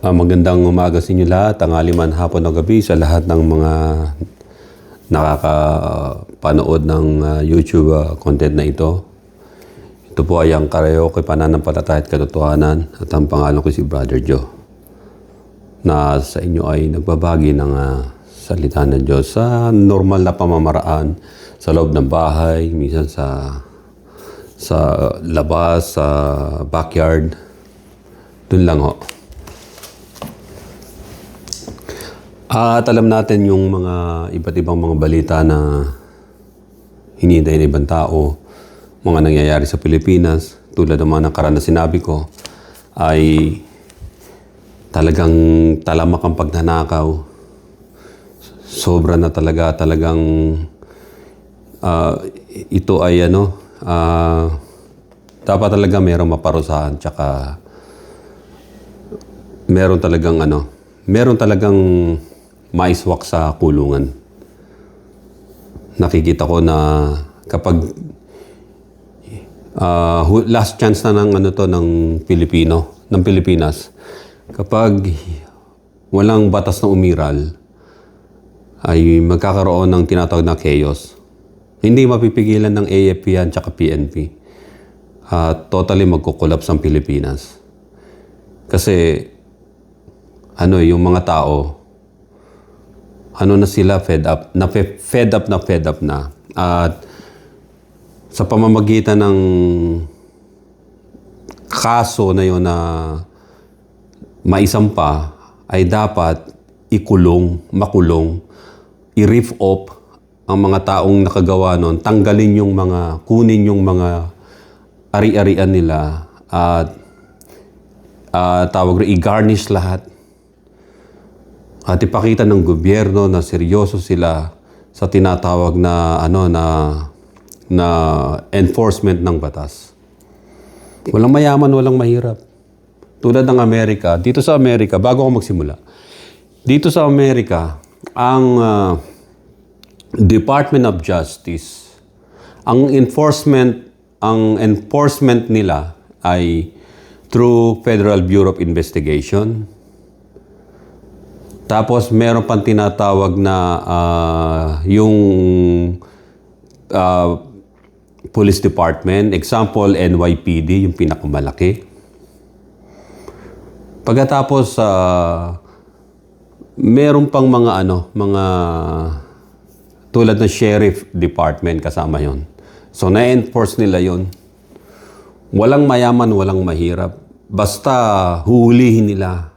Magandang umaga sa inyo lahat, tanghali man, hapon o gabi sa lahat ng mga nakakapanood ng YouTube content na ito. Ito po ay ang karaoke pananampalataya at katotohanan at ang pangalan ko si Brother Joe na sa inyo ay nagbabagi ng salita ng Diyos sa normal na pamamaraan sa loob ng bahay, minsan sa labas, sa backyard. Doon lang ho. At alam natin yung mga iba't ibang mga balita na hinihintay ng ibang tao, mga nangyayari sa Pilipinas, tulad ng mga nakaraan na sinabi ko, ay talagang talamak ang pagnanakaw. Sobra na talagang ito ay dapat talaga mayroong maparusahan, tsaka meron talagang maiswak sa kulungan. Nakikita ko na kapag last chance na ng Pilipinas, kapag walang batas na umiral, ay magkakaroon ng tinatawag na chaos. Hindi mapipigilan ng AFP yan tsaka PNP. Totally magkukulaps ang Pilipinas. Kasi yung mga tao, na sila fed up na. At sa pamamagitan ng kaso na yun na maisampa, ay dapat makulong, i-riff off ang mga taong nakagawa nun, tanggalin kunin yung mga ari-arian nila at i-garnish lahat. At ipakita ng gobyerno na seryoso sila sa tinatawag na enforcement ng batas. Walang mayaman, walang mahirap. Tulad ng Amerika, dito sa Amerika, bago ako magsimula, dito sa Amerika, ang Department of Justice, ang enforcement nila ay through Federal Bureau of Investigation. Tapos meron pang tinatawag na yung Police Department, example NYPD, yung pinakamalaki. Pagkatapos meron pang mga tulad ng Sheriff Department kasama yon. So na-enforce nila yon. Walang mayaman, walang mahirap. Basta huhulihin nila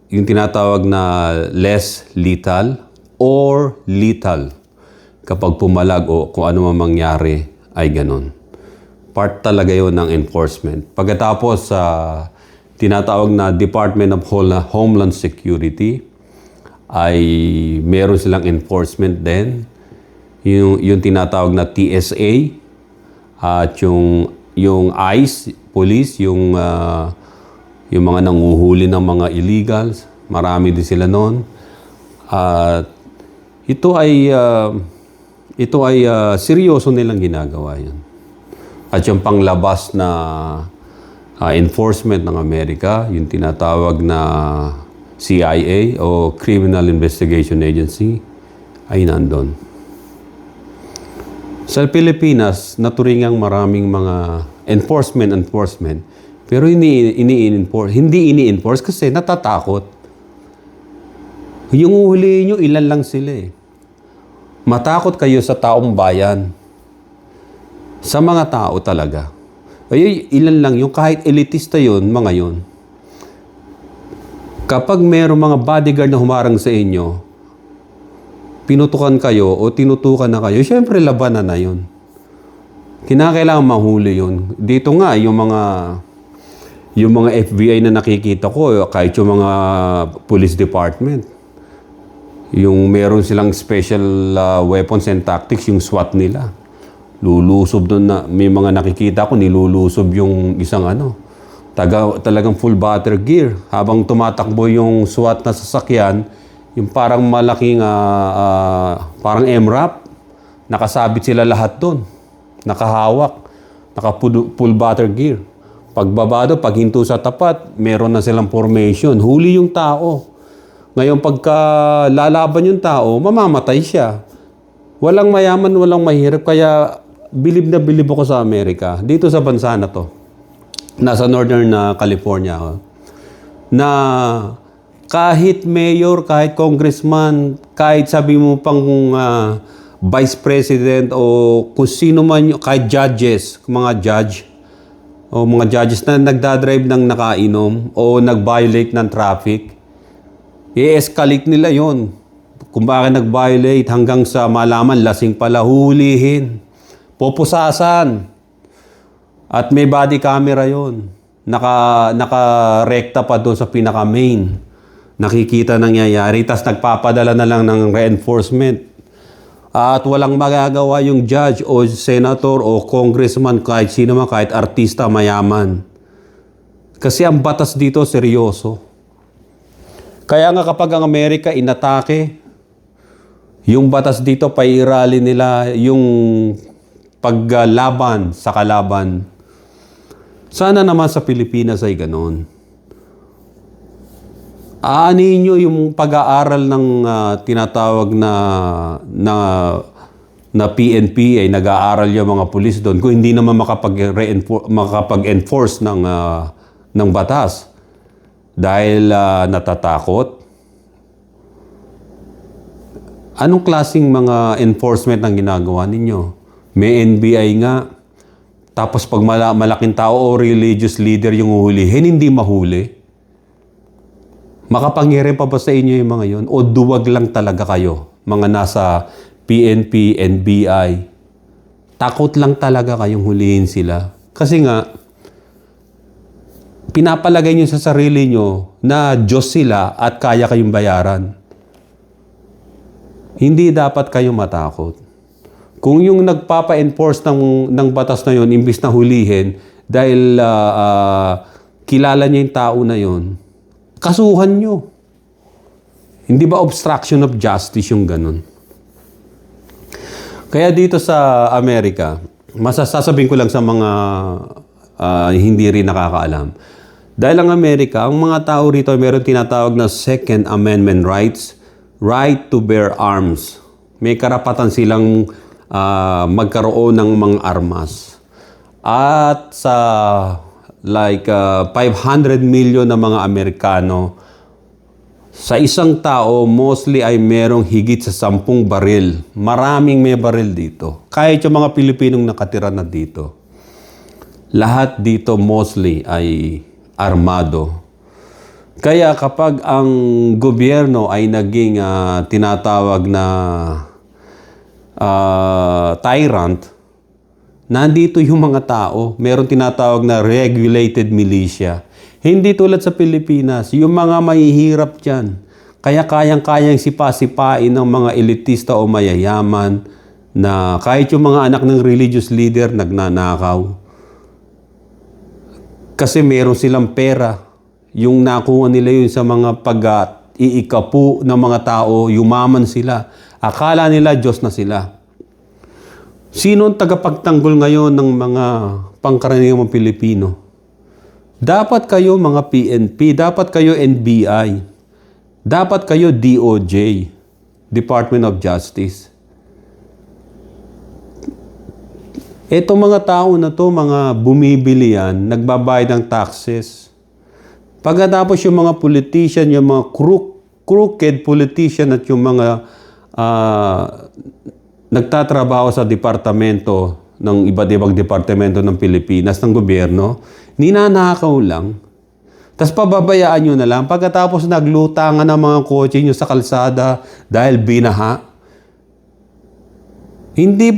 yung tinatawag na less lethal or lethal. Kapag pumalag o kung ano man mangyari, ay ganon. Part talaga yun ng enforcement. Pagkatapos tinatawag na Department of Homeland Security, ay meron silang enforcement din. Yung tinatawag na TSA, at yung ICE, police, yung mga nanguhuli ng mga illegals, marami din sila noon. At ito ay seryoso nilang ginagawa yan. At yung panglabas na enforcement ng Amerika, yung tinatawag na CIA o Criminal Investigation Agency, ay nandun. Sa Pilipinas, naturingang maraming mga enforcement, pero hindi ini-enforce kasi natatakot. Yung uhuli nyo, ilan lang sila eh. Matakot kayo sa taong bayan. Sa mga tao talaga. Ay, ilan lang yung kahit elitista yun, mga yun. Kapag mayroong mga bodyguard na humarang sa inyo, pinutukan kayo o tinutukan na kayo, syempre labanan na yun. Kinakailangan mahuli yun. Dito nga, yung mga FBI na nakikita ko, kahit yung mga police department, yung meron silang special weapons and tactics, yung SWAT nila. Lulusob doon na, may mga nakikita ko, nilulusob yung isang talagang full battle gear. Habang tumatakbo yung SWAT na sasakyan, yung parang malaking, parang MRAP, nakasabit sila lahat doon. Nakahawak, naka full battle gear. Pagbaba pag hinto sa tapat, meron na silang formation. Huli yung tao. Ngayon, pagka lalaban yung tao, mamamatay siya. Walang mayaman, walang mahirap. Kaya, bilib na bilib ako sa Amerika. Dito sa bansa na to. Nasa Northern California ako. Na kahit mayor, kahit congressman, kahit sabi mo pang vice president o kung sino man, kahit judges, mga judge, o mga judges na nagdadrive ng nakainom o nag-violate ng traffic, i-escalate nila yon. Kung bakit nag-violate hanggang sa malaman, lasing pala, hulihin, pupusasan. At may body camera yon. Naka-rekta pa doon sa pinaka-main. Nakikita nangyayari, tas nagpapadala na lang ng reinforcement. At walang magagawa yung judge o senator o congressman, kahit sino man, kahit artista, mayaman. Kasi ang batas dito, seryoso. Kaya nga kapag ang Amerika inatake, yung batas dito, pairali nila yung paglaban sa kalaban. Sana naman sa Pilipinas ay ganon. Aanin nyo yung pag-aaral ng tinatawag na PNP ay nag-aaral yung mga pulis doon kung hindi naman makapag-enforce ng batas dahil natatakot. Anong klaseng mga enforcement ang ginagawa ninyo? May NBI nga. Tapos pag malaking tao o religious leader yung uhulihin, hindi mahuli. Makapangyarihan pa ba sa inyo yung mga yon? O duwag lang talaga kayo, mga nasa PNP, NBI? Takot lang talaga kayong hulihin sila. Kasi nga, pinapalagay nyo sa sarili nyo na Diyos sila at kaya kayong bayaran. Hindi dapat kayo matakot. Kung yung nagpapa-enforce ng batas na yon, imbis na hulihin, dahil kilala niya yung tao na yon, kasuhan nyo. Hindi ba obstruction of justice yung ganun? Kaya dito sa Amerika, masasasabihin ko lang sa mga hindi rin nakakaalam. Dahil ang Amerika, ang mga tao rito ay meron tinatawag na Second Amendment rights, right to bear arms. May karapatan silang magkaroon ng mga armas. At sa 500 million na mga Amerikano, sa isang tao, mostly ay merong higit sa 10 baril. Maraming may baril dito. Kahit yung mga Pilipinong nakatira na dito. Lahat dito mostly ay armado. Kaya kapag ang gobyerno ay naging tinatawag na tyrant, nandito yung mga tao, meron tinatawag na regulated militia. Hindi tulad sa Pilipinas, yung mga mahihirap dyan, kaya kayang-kayang sipa-sipain ng mga elitista o mayayaman na kahit yung mga anak ng religious leader nagnanakaw. Kasi meron silang pera. Yung nakuha nila yun sa mga pag-iikapu ng mga tao, yumaman sila. Akala nila Diyos na sila. Sino ang tagapagtanggol ngayon ng mga pangkaraniwang Pilipino? Dapat kayo mga PNP, dapat kayo NBI, dapat kayo DOJ, Department of Justice. Etong mga tao na to, mga bumibili yan, nagbabayad ng taxes. Pagkatapos yung mga politician, yung mga crooked politician at yung mga nagtatrabaho sa departamento ng iba't ibang departamento ng Pilipinas, ng gobyerno, ninanakaw lang. Tapos pababayaan nyo na lang. Pagkatapos naglutangan ng mga kotse nyo sa kalsada dahil binaha. Hindi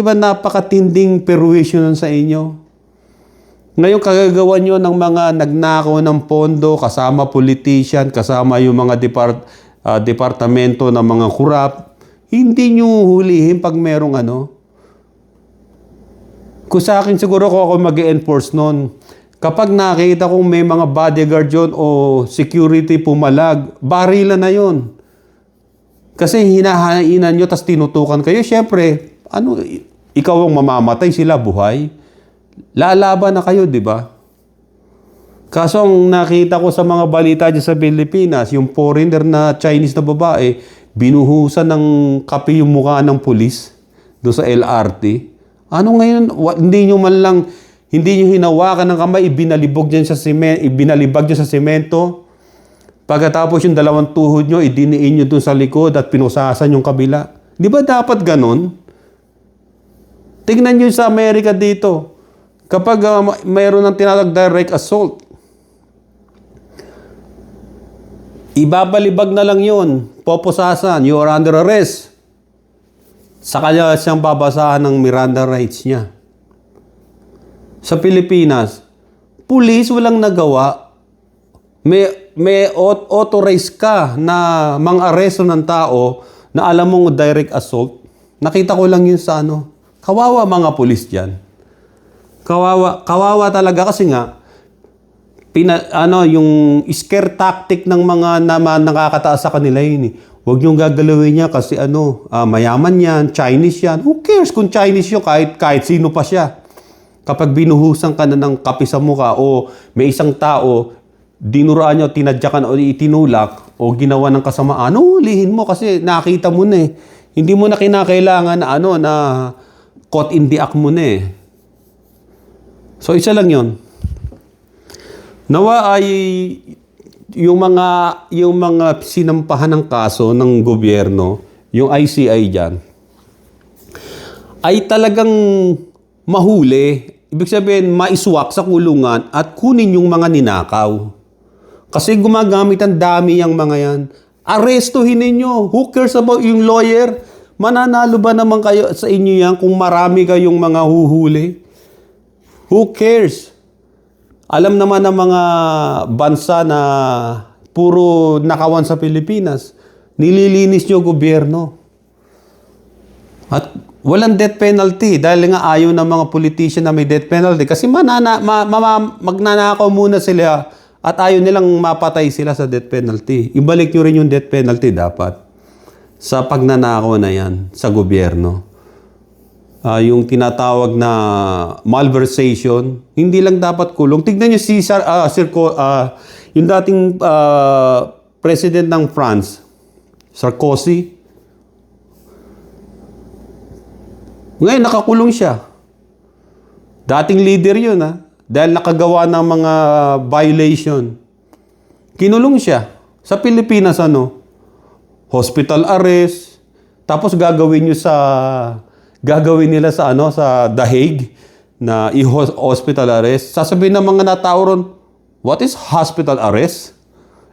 ba napakatinding perwisyon sa inyo? Ngayon kagagawa nyo ng mga nagnakaw ng pondo, kasama politician, kasama yung mga departamento ng mga kurap. Hindi nyo hulihin pag merong Kung sa akin siguro ko ako mag-enforce nun. Kapag nakita kong may mga bodyguard yun o security pumalag, barilan na yun. Kasi hinahainan nyo tas tinutukan kayo. Siyempre, ikaw ang mamamatay, sila buhay. lalaban na kayo, di ba? Kaso ang nakita ko sa mga balita dyan sa Pilipinas, yung foreigner na Chinese na babae, binuhusan ng kape yung mukha ng pulis doon sa LRT. Ano ngayon, hindi nyo man lang, hindi nyo hinawakan ng kamay, ibinalibag dyan sa semento. Pagkatapos yung dalawang tuhod nyo, idiniin nyo doon sa likod at pinusasan yung kabila. Di ba dapat ganon? Tignan nyo sa Amerika dito. Kapag mayroon ng tinatag direct assault, ibabalibag na lang yun. Poposasan, you are under arrest. Sa kanya siyang babasahan ng Miranda rights niya. Sa Pilipinas, pulis walang nagawa. May authorize ka na mang-aresto ng tao na alam mong direct assault. Nakita ko lang yun sa ano. Kawawa mga pulis dyan. Kawawa talaga kasi nga, yung scare tactic ng mga nakakataas sa kanila yun eh. Huwag niyong gagalawin niya kasi mayaman yan, Chinese yan. Who cares kung Chinese yun, kahit sino pa siya. Kapag binuhusan ka na ng kape sa mukha o may isang tao, dinuraan niyo, tinadyakan o itinulak o ginawa ng kasamaan, ulihin mo kasi nakita mo na eh. Hindi mo na kinakailangan na caught in the act mo na eh. So isa lang yun. Nawa ay yung mga sinampahan ng kaso ng gobyerno, yung ICI dyan, ay talagang mahuli. Ibig sabihin, maiswak sa kulungan at kunin yung mga ninakaw. Kasi gumagamit ang dami yung mga yan. Arestuhin ninyo. Who cares about yung lawyer? Mananalo ba naman kayo sa inyo yan kung marami kayong mga huhuli? Who cares? Alam naman ng mga bansa na puro nakawan sa Pilipinas, nililinis nyo gobyerno. At walang death penalty dahil nga ayaw ng mga politician na may death penalty kasi magnanakaw muna sila at ayaw nilang mapatay sila sa death penalty. Ibalik nyo rin yung death penalty dapat sa pagnanakaw na yan sa gobyerno. Yung tinatawag na malversation, hindi lang dapat kulong. Tignan niyo si yung dating president ng France, Sarkozy. Ngayon, nakakulong siya. Dating leader yun, dahil nakagawa ng mga violation. Kinulong siya. Sa Pilipinas, hospital arrest. Tapos gagawin nila sa The Hague na hospital arrest. Sasabihin ng mga natao ron, what is hospital arrest?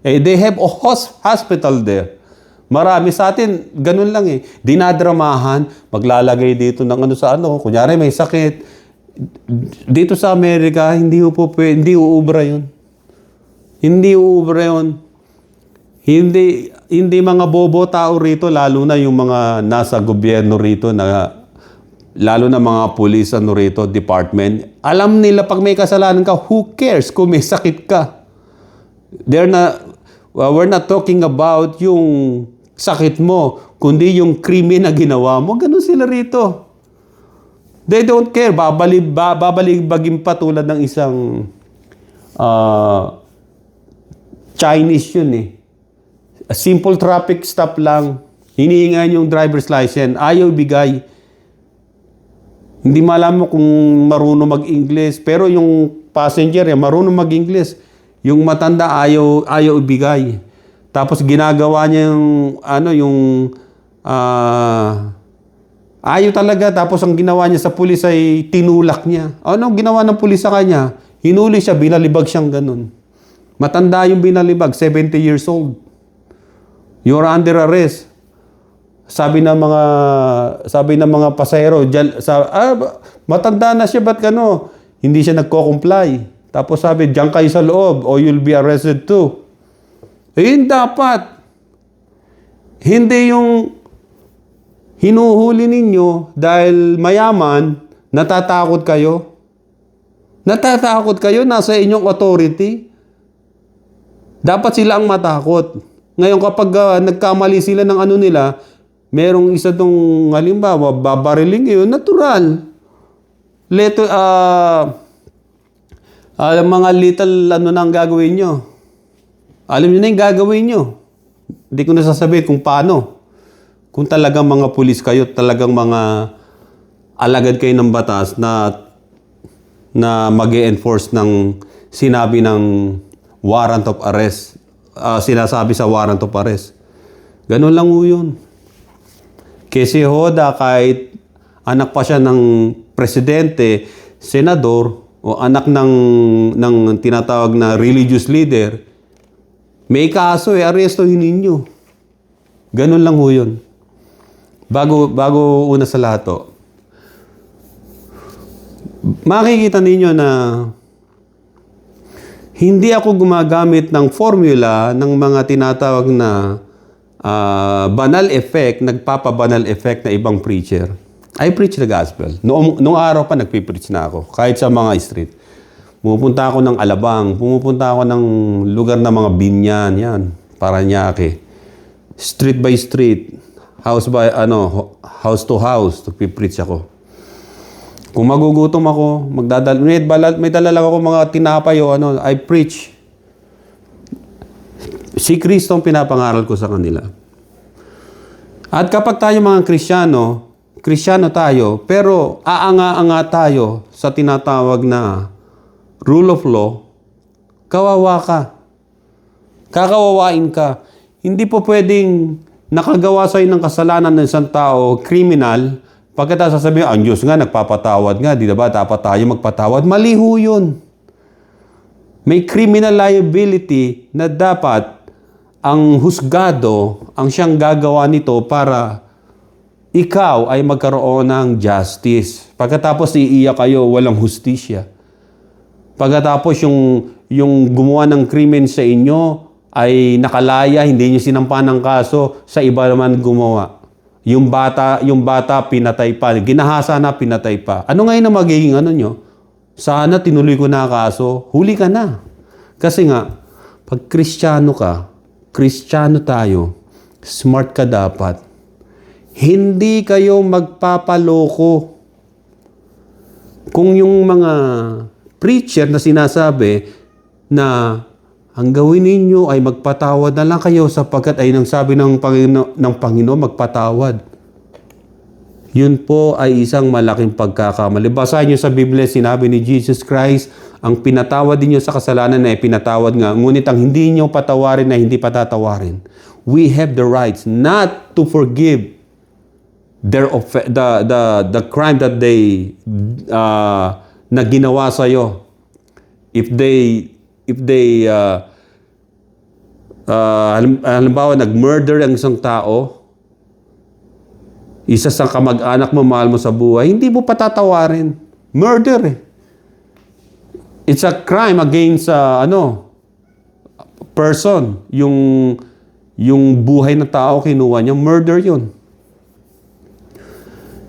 They have a hospital there. Marami sa atin, ganun lang eh. Dinadramahan, maglalagay dito ng kunyari may sakit. Dito sa Amerika, hindi uubra yun. Hindi uubra yun. Hindi mga bobo tao rito, lalo na yung mga nasa gobyerno rito lalo na mga police rito, department. Alam nila pag may kasalanan ka, who cares kung may sakit ka? We're not talking about yung sakit mo, kundi yung krimen na ginawa mo. Ganun sila rito. They don't care. Babalibagin pa tulad ng isang Chinese yun eh. A simple traffic stop lang. Hinihingan yung driver's license. Ayaw bigay. Hindi malam mo kung marunong mag-English. Pero yung passenger, marunong mag-English. Yung matanda, ayaw ibigay. Tapos ginagawa niya ayaw talaga. Tapos ang ginawa niya sa pulis ay tinulak niya. Ano ginawa ng pulis sa kanya? Hinuli siya, binalibag siyang ganun. Matanda yung binalibag, 70 years old. You're under arrest. Sabi ng mga pasahero, matanda na siya, ba't hindi siya nagko-comply. Tapos sabi, diyan kayo sa loob or you'll be arrested too. Dapat. Hindi yung hinuhuli ninyo dahil mayaman, natatakot kayo. Natatakot kayo, nasa inyong authority. Dapat sila ang matakot. Ngayon kapag nagkamali sila ng nila, merong isa tong halimbawa, babariling yun, natural. Leto, mga little ano na ang gagawin nyo. Alam nyo na yung gagawin nyo. Hindi ko nasasabihin kung paano. Kung talagang mga pulis kayo, talagang mga alagad kayo ng batas na mag-e-enforce ng sinabi ng warrant of arrest. Sinasabi sa warrant of arrest. Ganun lang ho yun. Kasi Hoda, kahit anak pa siya ng presidente, senador, o anak ng tinatawag na religious leader, may kaso arestuhin ninyo. Ganun lang ho yun. Bago una sa lahat to, makikita ninyo na hindi ako gumagamit ng formula ng mga tinatawag na banal effect, nagpapabanal effect na ibang preacher. I preach the gospel. Noong araw pa, nagpipreach na ako. Kahit sa mga street. Pumupunta ako ng Alabang. Pumupunta ako ng lugar na mga Binyan. Yan. Paranaque. Street by street. House to house. Nagpipreach ako. Kung magugutom ako, may dala lang ako mga tinapay o I preach. Si Kristo ang pinapangaral ko sa kanila. At kapag tayo mga Kristiyano tayo, pero aanga-anga tayo sa tinatawag na rule of law, kawawa ka. Kakawawain ka. Hindi po pwedeng nakagawa sa'yo ng kasalanan ng isang tao, criminal, pagkatapos sasabihin, ang Diyos nga, nagpapatawad nga, di ba dapat tayo magpatawad? Mali ho yun. May criminal liability na dapat ang husgado ang siyang gagawa nito para ikaw ay magkaroon ng justice. Pagkatapos iiyak kayo, walang hustisya. Pagkatapos yung gumawa ng krimen sa inyo ay nakalaya, hindi niyo sinampa ng kaso, sa iba naman gumawa. Yung bata pinatay pa, ginahasa na pinatay pa. Ano ngayon na magiging nyo? Sana tinuloy ko na kaso, huli ka na. Kasi nga, pag Kristiyano ka, Kristiyano tayo, smart ka dapat. Hindi kayo magpapaloko. Kung yung mga preacher na sinasabi na ang gawin ninyo ay magpatawad na lang kayo sapagkat ay nang sabi ng Panginoon magpatawad. Yun po ay isang malaking pagkakamali. Basahin nyo sa Biblia, sinabi ni Jesus Christ, ang pinatawad ninyo sa kasalanan na pinatawad nga, ngunit ang hindi nyo patawarin na hindi patatawarin. We have the rights not to forgive the crime that they na ginawa sa iyo. If they halimbawa nag-murder ang isang tao, isa sa kamag-anak mo, mahal mo sa buhay, hindi mo patatawarin. Murder eh. It's a crime against person. Yung buhay ng tao kinuha niya, murder yun.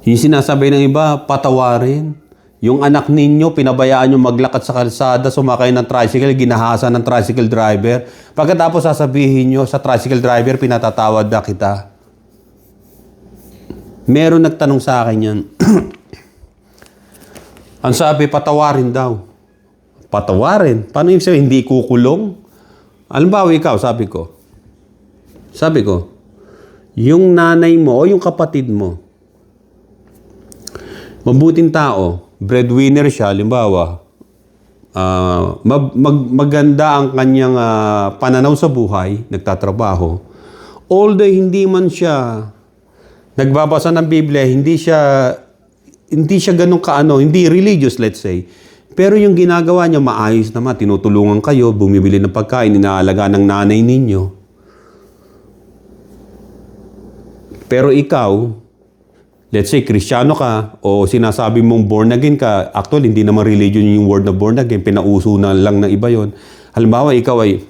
Yung sinasabi ng iba, patawarin. Yung anak ninyo, pinabayaan nyo maglakad sa kalsada, sumakay ng tricycle, ginahasa ng tricycle driver. Pagkatapos sasabihin nyo sa tricycle driver, pinatatawad na kita. Meron nagtanong sa akin yan. Ang sabi, patawarin daw. Patawarin? Paano yung sabi, hindi kukulong? Alimbawa, ikaw, sabi ko, yung nanay mo o yung kapatid mo, mabuting tao, breadwinner siya, halimbawa, maganda ang kanyang pananaw sa buhay, nagtatrabaho, although hindi man siya nagbabasa ng Biblia, hindi siya ganun hindi religious, let's say. Pero yung ginagawa niya maayos naman, tinutulungan kayo, bumibili ng pagkain, inaalaga ng nanay ninyo. Pero ikaw, let's say, Kristiyano ka, o sinasabi mong born again ka, actually, hindi naman religion yung word na born again, pinauso na lang ng iba yon. Halimbawa, ikaw ay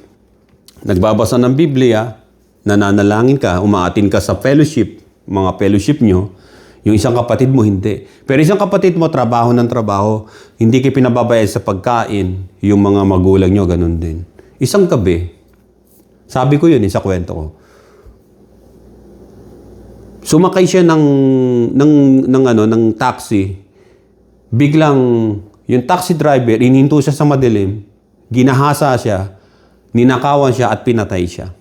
nagbabasa ng Biblia, nananalangin ka, umaatin ka sa fellowship, mga fellowship nyo, yung isang kapatid mo, hindi. Pero isang kapatid mo, trabaho ng trabaho, hindi kayo pinababayad sa pagkain, yung mga magulang nyo, ganun din. Isang gabi, sabi ko yun, sa kwento ko, sumakay siya ng taxi, biglang yung taxi driver, ininto siya sa madilim, ginahasa siya, ninakawan siya at pinatay siya.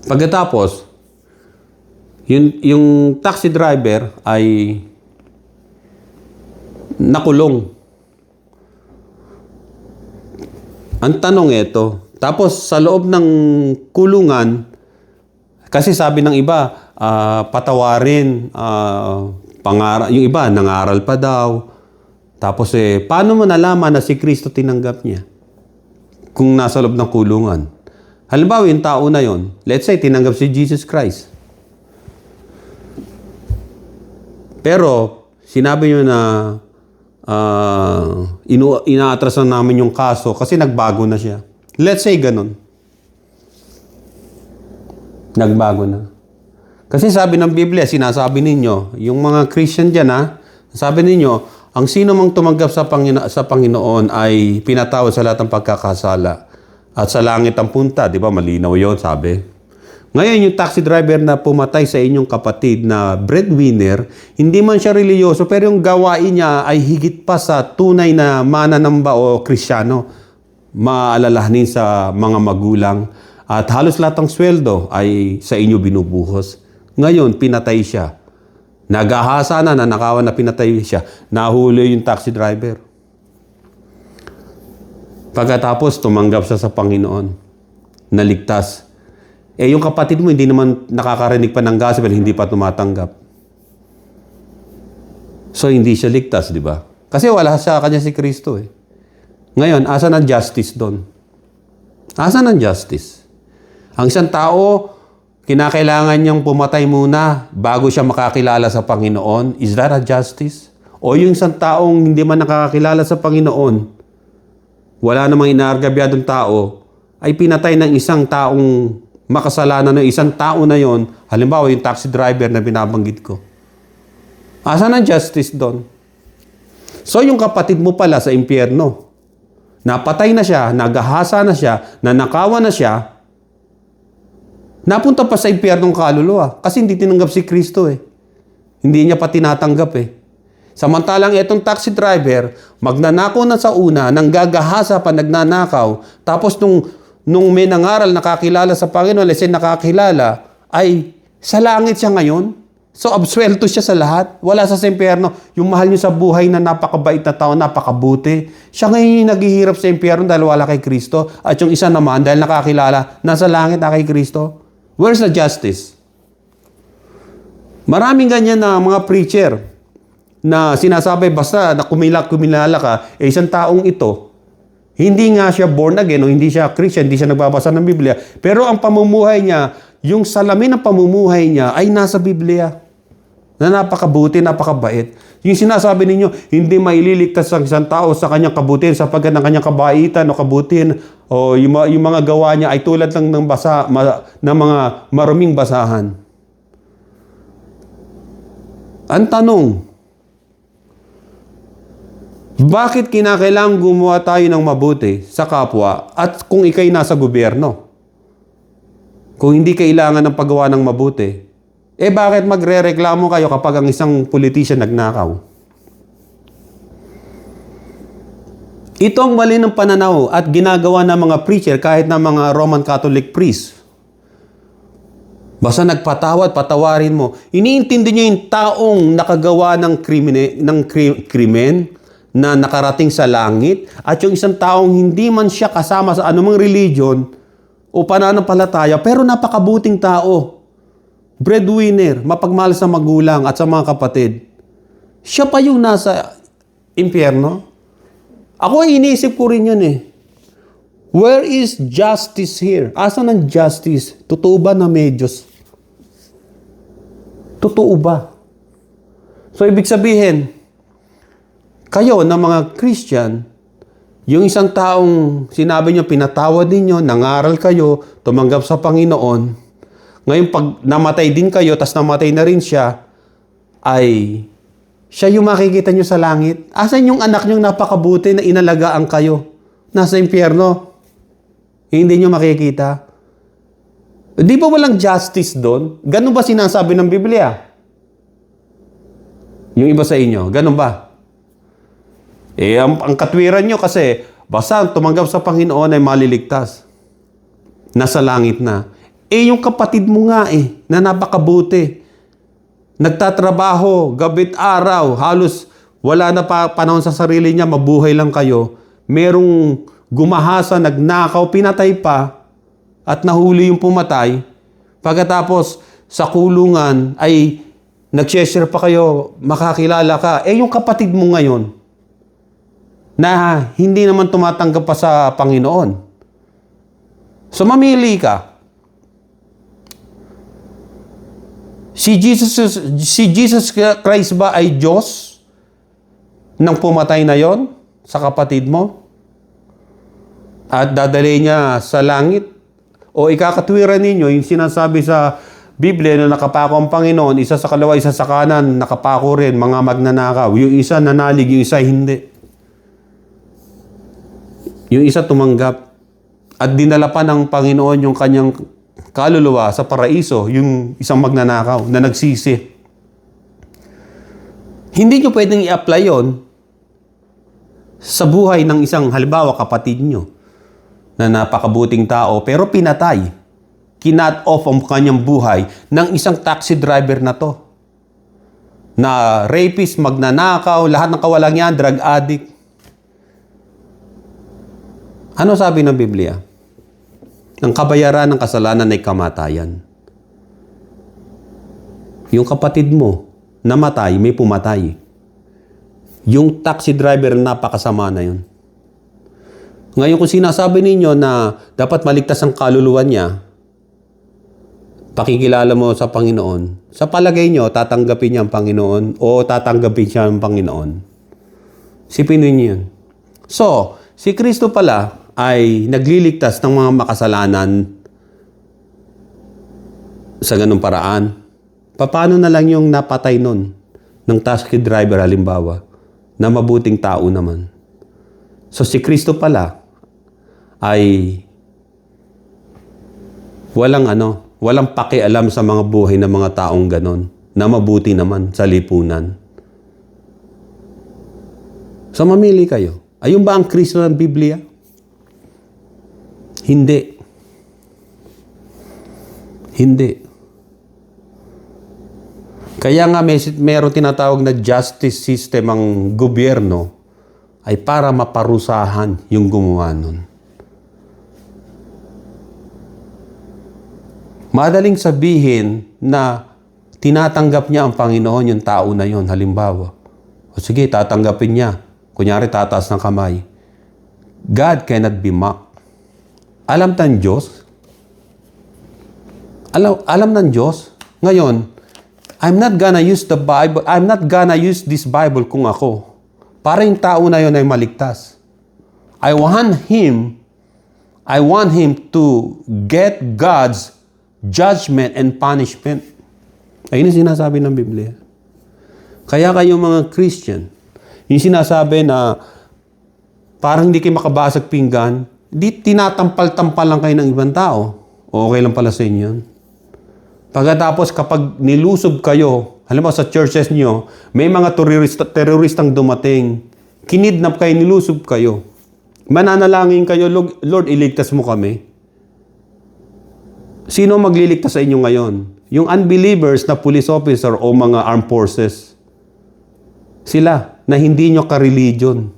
Pagkatapos, yung taxi driver ay nakulong. Ang tanong ito, tapos sa loob ng kulungan, kasi sabi ng iba, patawarin, yung iba, nangaral pa daw. Tapos paano mo nalaman na si Kristo tinanggap niya? Kung nasa loob ng kulungan. Halimbawa, yung tao na yon, let's say, tinanggap si Jesus Christ. Pero, sinabi nyo na inaatrasan namin yung kaso kasi nagbago na siya. Let's say ganun. Nagbago na. Kasi sabi ng Biblia, sinasabi ninyo, yung mga Christian dyan sabi ninyo, ang sino mang tumanggap sa Panginoon ay pinatawad sa lahat ng pagkakasala. At sa langit ang punta, di ba? Malinaw yun, sabi. Ngayon, yung taxi driver na pumatay sa inyong kapatid na breadwinner, hindi man siya reliyoso, pero yung gawain niya ay higit pa sa tunay na mananamba o Kristiyano. Maalalahanin sa mga magulang. At halos lahat ng sweldo ay sa inyo binubuhos. Ngayon, pinatay siya. Nagahasa na, nanakawan na pinatay siya. Nahuli yung taxi driver. Pagkatapos, tumanggap siya sa Panginoon. Naligtas. Yung kapatid mo, hindi naman nakakarinig pa ng gospel, hindi pa tumatanggap. So, hindi siya ligtas, di ba? Kasi wala sa kanya si Kristo Ngayon, asan ang justice doon? Asan ang justice? Ang isang tao, kinakailangan niyang pumatay muna bago siya makakilala sa Panginoon. Is that a justice? O yung isang taong hindi man nakakakilala sa Panginoon, wala namang inaargabyadong tao, ay pinatay ng isang taong makasalanan ng isang tao na yon, halimbawa yung taxi driver na binabanggit ko. Asan ang justice doon? So yung kapatid mo pala sa impyerno, napatay na siya, nagahasa na siya, nanakawan na siya, napunta pa sa impyernong kaluluwa kasi hindi tinanggap si Kristo Hindi niya pa tinatanggap Samantalang itong taxi driver, magnanakaw na sa una, nanggagahasa pa, nagnanakaw, tapos nung may nangaral, nakakilala sa Panginoon, let's say nakakilala, ay sa langit siya ngayon. So, absuelto siya sa lahat. Wala sa impyerno. Yung mahal niyo sa buhay na napakabait na tao, napakabuti. Siya ngayon yung naghihirap sa impyerno dahil wala kay Kristo. At yung isa naman, dahil nakakilala, nasa langit na kay Kristo. Where's the justice? Maraming ganyan na mga preacher na sinasabi basta na kumilala ka, isang taong ito, hindi nga siya born again o hindi siya Christian, hindi siya nagbabasa ng Biblia, pero ang pamumuhay niya, yung salamin ng pamumuhay niya ay nasa Biblia. Na napakabuti, napakabait. Yung sinasabi ninyo, hindi maililigtas ang isang tao sa kanyang kabutihan sapagkat ng kanyang kabaitan o kabutihan o yung mga gawa niya ay tulad lang ng mga maruming basahan. Ang tanong, bakit kinakailangan gumawa tayo ng mabuti sa kapwa at kung ikay nasa gobyerno? Kung hindi kailangan ng paggawa ng mabuti, bakit magre-reklamo kayo kapag ang isang politician nagnakaw? Ito ang mali ng pananaw at ginagawa ng mga preacher kahit ng mga Roman Catholic priest. Basta nagpatawad, patawarin mo. Iniintindi niya yung taong nakagawa ng krimen na nakarating sa langit at yung isang taong hindi man siya kasama sa anumang religion o pananampalataya pero napakabuting tao. Breadwinner, mapagmahal sa magulang at sa mga kapatid. Siya pa yung nasa impyerno. Ako ay iniisip ko rin yun Where is justice here? Asan ang justice? Totoo ba na may Diyos? Totoo ba? So, ibig sabihin, kayo na mga Christian, yung isang taong sinabi nyo, pinatawad ninyo, nangaral kayo, tumanggap sa Panginoon, ngayon pag namatay din kayo, tas namatay na rin siya, ay siya yung makikita nyo sa langit. Asan yung anak nyo napakabuti na inalagaan kayo? Nasa impyerno. Hindi nyo makikita. Di ba walang justice doon? Ganun ba sinasabi ng Biblia? Yung iba sa inyo, ganun ba? Ang katwiran nyo kasi, basta tumanggap sa Panginoon ay maliligtas. Nasa langit na. Yung kapatid mo nga na napakabuti. Nagtatrabaho, gabi't araw, halos wala na panahon sa sarili niya, mabuhay lang kayo. Merong gumahasa, nagnakaw, pinatay pa, at nahuli yung pumatay. Pagkatapos, sa kulungan ay nag-share pa kayo, makakilala ka. Yung kapatid mo ngayon, na hindi naman tumatanggap pa sa Panginoon. So, mamili ka. Si Jesus Christ ba ay Diyos nang pumatay na yon sa kapatid mo? At dadali niya sa langit? O ikakatwiran ninyo yung sinasabi sa Biblia na nakapako ang Panginoon, isa sa kaliwa, isa sa kanan, nakapako rin, mga magnanakaw. Yung isa nanalig, yung isa hindi. Yung isa tumanggap. At dinala pa ng Panginoon yung kanyang kaluluwa sa paraiso, yung isang magnanakaw na nagsisi. Hindi nyo pwedeng i-apply yon sa buhay ng isang, halimbawa, kapatid nyo na napakabuting tao pero pinatay. Kinat off ang kanyang buhay ng isang taxi driver na to. Na rapist, magnanakaw, lahat ng kawalang yan, drug addict. Ano sabi ng Biblia? Ang kabayaran ng kasalanan ay kamatayan. Yung kapatid mo, namatay, may pumatay. Yung taxi driver, napakasama na yun. Ngayon kung sinasabi ninyo na dapat maligtas ang kaluluwa niya, pakikilala mo sa Panginoon, sa palagay nyo, tatanggapin niya ang Panginoon o tatanggapin siya ang Panginoon? Sipin niyo yun. So, si Kristo pala ay nagliligtas ng mga makasalanan sa ganung paraan. Paano na lang yung napatay nun ng taxi driver halimbawa na mabuting tao naman? So si Kristo pala ay walang pakialam sa mga buhay ng mga taong ganon na mabuti naman sa lipunan. So mamili kayo. Ayun ba ang Kristo ng Biblia? Hindi. Hindi. Kaya nga meron tinatawag na justice system ang gobyerno ay para maparusahan yung gumawa nun. Madaling sabihin na tinatanggap niya ang Panginoon yung tao na yon, halimbawa. O sige, tatanggapin niya. Kunyari, tataas ng kamay. God cannot be mocked. Alam ng Diyos? Alam ng Diyos? Ngayon, I'm not gonna use the Bible. I'm not gonna use this Bible kung ako. Para yung tao na yon ay maligtas. I want him to get God's judgment and punishment. Ayun ang sinasabi ng Biblia. Kaya kayong mga Christian, yung sinasabi na parang hindi kayo makabasag pinggan, di tinatampal-tampal lang kayo ng ibang tao. Okay lang pala sa inyo yun. Pagkatapos kapag nilusob kayo, halimbawa sa churches nyo, may mga teroristang dumating, kinidnap kayo, nilusob kayo. Mananalangin kayo, Lord, iligtas mo kami. Sino magliligtas sa inyo ngayon? Yung unbelievers na police officer o mga armed forces. Sila na hindi nyo ka-religion.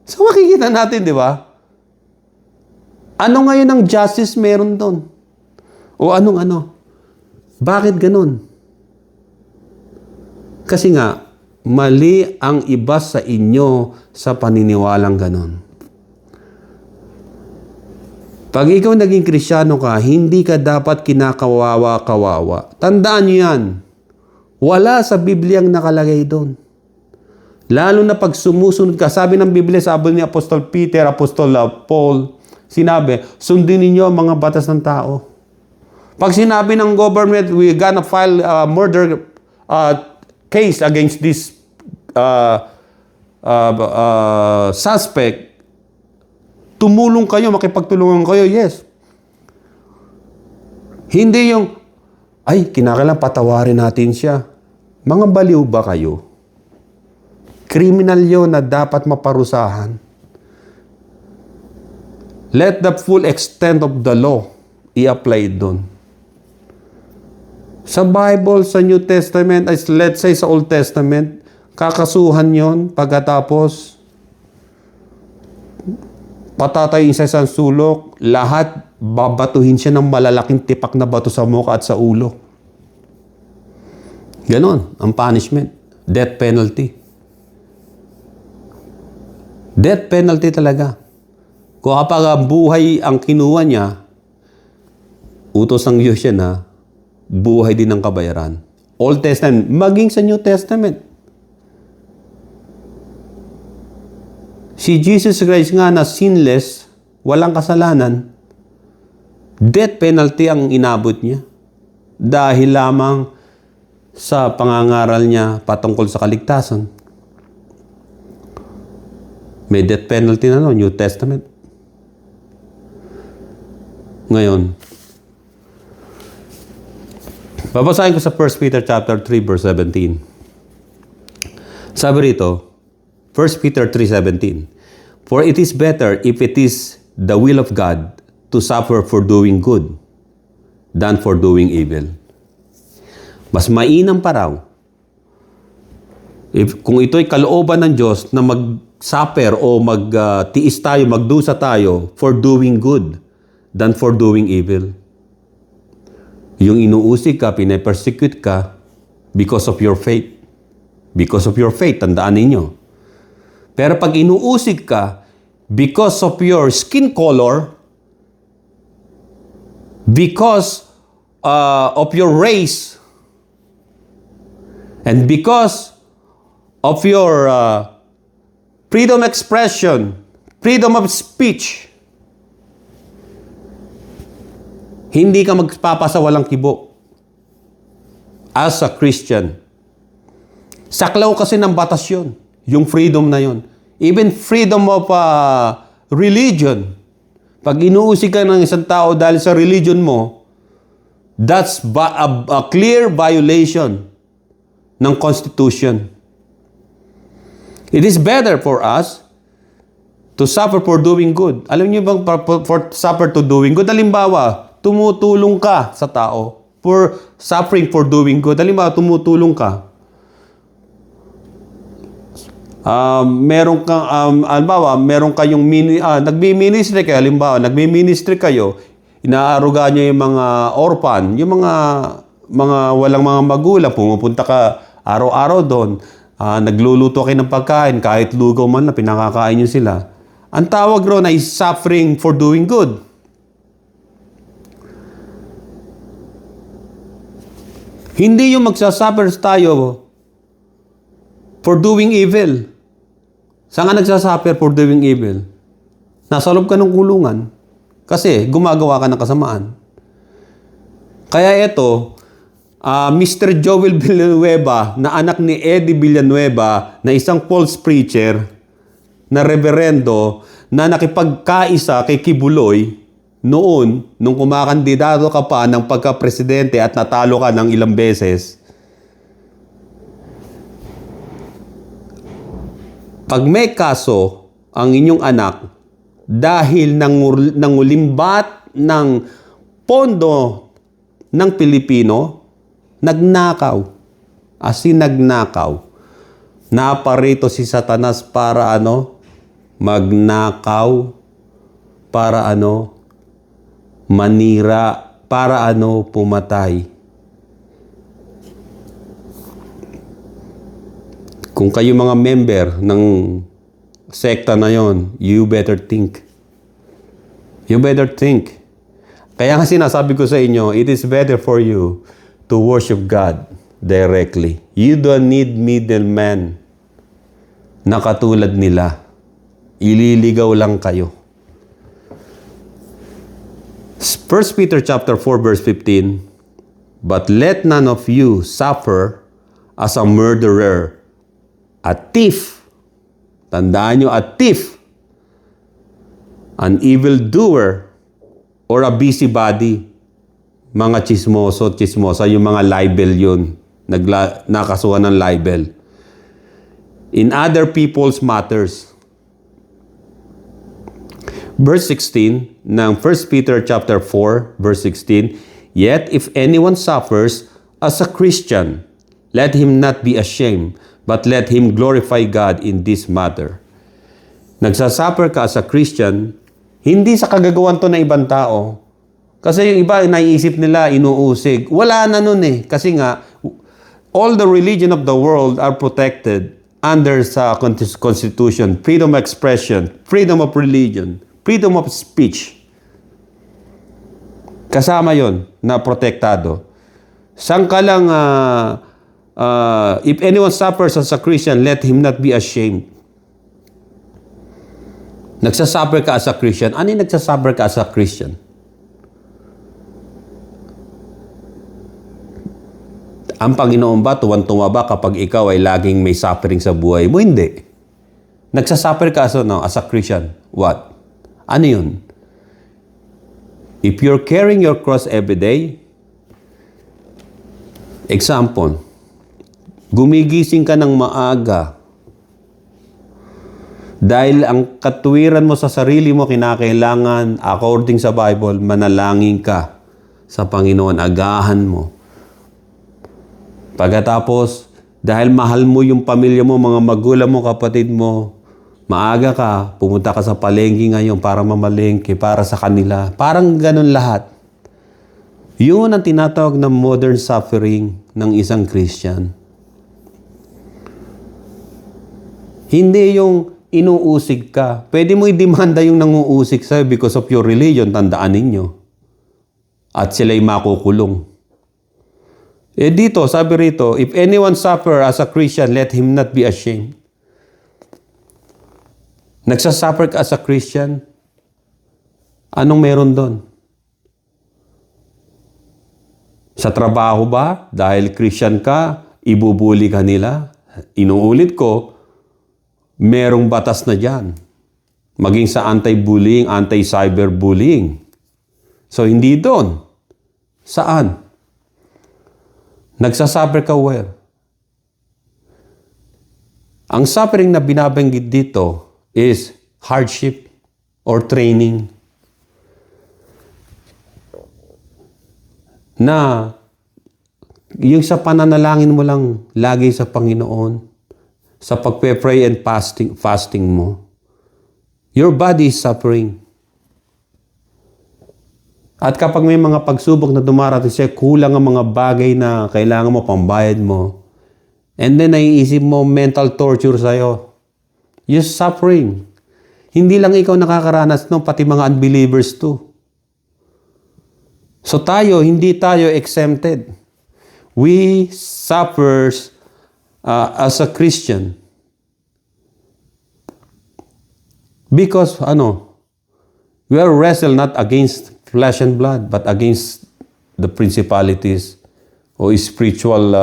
So makikita natin, di ba? Ano ngayon ang justice meron doon? O anong ano? Bakit ganun? Kasi nga, mali ang iba sa inyo sa paniniwalang ganun. Pag ikaw naging Kristiyano ka, hindi ka dapat kinakawawa-kawawa. Tandaan niyo yan. Wala sa Bibliang nakalagay doon. Lalo na pag sumusunod ka, sabi ng Biblia, sabi ni Apostol Peter, Apostol Paul, sinabi, sundin ninyo ang mga batas ng tao. Pag sinabi ng government, we're gonna file a murder case against this suspect, tumulong kayo, makipagtulungan kayo, yes. Hindi yung, ay, kinakailangan patawarin natin siya. Mga baliw ba kayo? Criminal yun na dapat maparusahan. Let the full extent of the law i-apply doon. Sa Bible, sa New Testament, let's say sa Old Testament, kakasuhan yon pagkatapos patatayin sa isang sulok, lahat babatuhin siya ng malalaking tipak na bato sa mukha at sa ulo. Ganon ang punishment. Death penalty. Death penalty talaga. Kung kapag ang buhay ang kinuha niya, utos ng Diyos yan ha, buhay din ng kabayaran. Old Testament, maging sa New Testament. Si Jesus Christ nga na sinless, walang kasalanan, death penalty ang inabot niya. Dahil lamang sa pangangaral niya patungkol sa kaligtasan. May death penalty na New Testament. Ngayon, babasahin ko sa 1 Peter chapter 3 verse 17. Sabi rito, 1 Peter 3:17, for it is better if it is the will of God to suffer for doing good than for doing evil. Mas mainam pa raw kung ito'y kalooban ng Diyos na mag-suffer o mag-tiis tayo, magdusa tayo for doing good than for doing evil. Yung inuusig ka, pinapersecute ka because of your faith. Because of your faith, tandaan ninyo. Pero pag inuusig ka because of your skin color, because of your race, and because of your freedom expression, freedom of speech, hindi ka magpapasawalang kibo as a Christian. Saklaw kasi ng batas yun, yung freedom na yun. Even freedom of religion. Pag inuusig ka ng isang tao dahil sa religion mo, that's a clear violation ng Constitution. It is better for us to suffer for doing good. Alam niyo bang for suffer to doing good? Halimbawa, tumutulong ka sa tao for suffering for doing good. Halimbawa, tumutulong ka. Meron kayong nagmi-ministry kayo. Halimbawa, nagmi-ministry kayo, inaaruga niyo yung mga orphan, yung mga walang mga magulang, pumupunta ka araw-araw doon, nagluluto kayo ng pagkain, kahit lugaw man na pinakakain niyo sila. Ang tawag ron ay suffering for doing good. Hindi yung magsasuffer tayo for doing evil. Saan ka nagsasuffer for doing evil? Nasa loob ka ng kulungan. Kasi gumagawa ka ng kasamaan. Kaya ito, Mr. Joel Villanueva, na anak ni Eddie Villanueva, na isang false preacher, na reverendo, na nakipagkaisa kay Kibuloy, noon, nung kumakandidato ka pa ng pagka-presidente at natalo ka ng ilang beses, pag may kaso ang inyong anak dahil nangulimbat ng pondo ng Pilipino, nagnakaw. As in nagnakaw. Naparito si Satanas para magnakaw, para manira, para pumatay. Kung kayo mga member ng sekta na yon, you better think. You better think. Kaya nga sinasabi ko sa inyo, it is better for you to worship God directly. You don't need middleman na katulad nila. Ililigaw lang kayo. 1 Peter chapter 4 verse 15, but let none of you suffer as a murderer, a thief. Tandaan nyo, a thief, an evildoer, or a busybody. Mga chismoso, chismosa, yung mga libel yun. Nakasuhan ng libel. in other people's matters. Verse 16 ng 1 Peter chapter 4, verse 16, "Yet if anyone suffers as a Christian, let him not be ashamed, but let him glorify God in this matter." Nagsasuffer ka as a Christian, hindi sa kagagawan to na ibang tao. Kasi yung iba, naiisip nila, inuusig. Wala na nun eh. Kasi nga, all the religion of the world are protected under sa Constitution, freedom of expression, freedom of religion, freedom of speech. Kasama yon na protektado. Saan ka lang, if anyone suffers as a Christian, let him not be ashamed. Nagsasuffer ka as a Christian. Ano yung nagsasuffer ka as a Christian? Ang Panginoon ba, tuwan-tuwa ba kapag ikaw ay laging may suffering sa buhay mo? Hindi. Nagsasuffer ka as a Christian. What? Ano yun? If you're carrying your cross every day, example, gumigising ka ng maaga dahil ang katuwiran mo sa sarili mo kinakailangan, according sa Bible, manalangin ka sa Panginoon, agahan mo. Pagkatapos, dahil mahal mo yung pamilya mo, mga magulang mo, kapatid mo, maaga ka, pumunta ka sa palengke ngayon para mamalengke, para sa kanila. Parang ganun lahat. Yun ang tinatawag na modern suffering ng isang Christian. Hindi yung inuusig ka. Pwede mo i-demanda yung nanguusig sa'yo because of your religion, tandaan ninyo. At sila'y makukulong. Dito, sabi rito, if anyone suffer as a Christian, let him not be ashamed. Nagsasuffer ka as a Christian? Anong meron doon? Sa trabaho ba? Dahil Christian ka, ibubuli ka nila? Inuulit ko, merong batas na dyan. Maging sa anti-bullying, anti-cyberbullying. So, hindi doon. Saan? Nagsasuffer ka where? Ang suffering na binabanggit dito is hardship or training. Na yung sa pananalangin mo lang lagi sa Panginoon, sa pagpe-pray and fasting mo, your body is suffering. At kapag may mga pagsubok na dumarating siya, kulang ang mga bagay na kailangan mo, pambayad mo. And then naiisip mo, mental torture sa'yo. You're suffering. Hindi lang ikaw nakakaranas no, pati mga unbelievers too. So hindi tayo exempted. We suffers as a Christian. Because, we are wrestle not against flesh and blood, but against the principalities o spiritual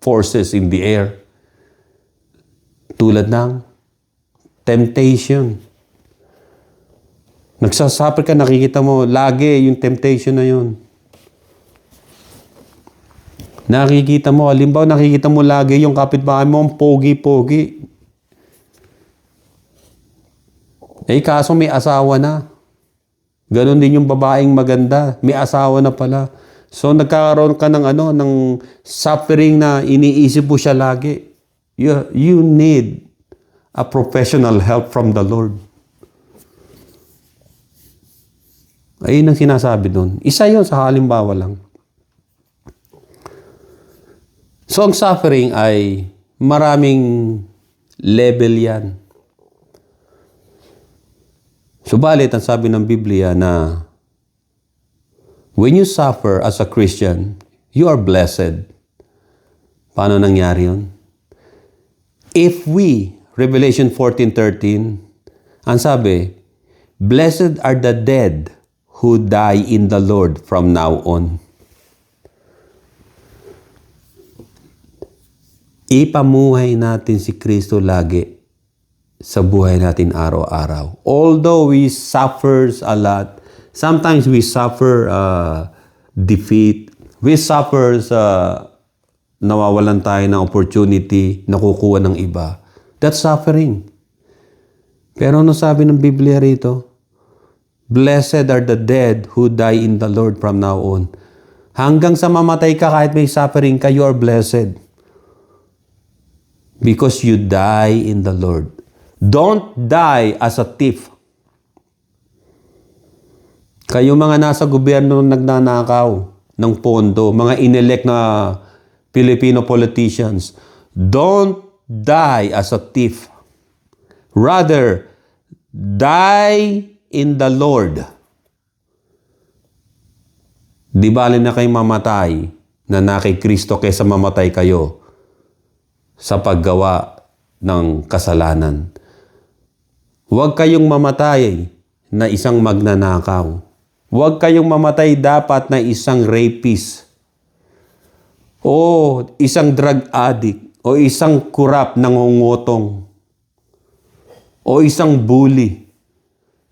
forces in the air. Tulad ng temptation. Nagsasuffer ka, nakikita mo, lagi yung temptation na yun. Nakikita mo, halimbawa nakikita mo lagi yung kapitbahay mo, ang pogi-pogi. Kaso may asawa na. Ganon din yung babaeng maganda. May asawa na pala. So, nagkakaroon ka ng suffering na iniisip mo siya lagi. You need a professional help from the Lord. Ayun ang sinasabi doon. Isa yun sa halimbawa lang. So, ang suffering ay maraming level yan. Subalit, ang sabi ng Biblia na when you suffer as a Christian, you are blessed. Paano nangyari yun? If we, Revelation 14:13, ang sabi, blessed are the dead who die in the Lord from now on. Ipamuhay natin si Kristo lagi sa buhay natin araw-araw. Although we suffers a lot, sometimes we suffer defeat. We suffer nawawalan tayo ng opportunity, nakukuha ng iba. That's suffering. Pero ano sabi ng Biblia rito? Blessed are the dead who die in the Lord from now on. Hanggang sa mamatay ka kahit may suffering ka, you are blessed. Because you die in the Lord. Don't die as a thief. Kayo mga nasa gobyerno nagnanakaw ng pondo, mga inelect na Filipino politicians, don't die as a thief. Rather, die in the Lord. Di bali na kayo mamatay na kay Kristo kaysa mamatay kayo sa paggawa ng kasalanan. Huwag kayong mamatay na isang magnanakaw. Huwag kayong mamatay dapat na isang rapist o isang drug addict o isang kurap nangungutong o isang bully.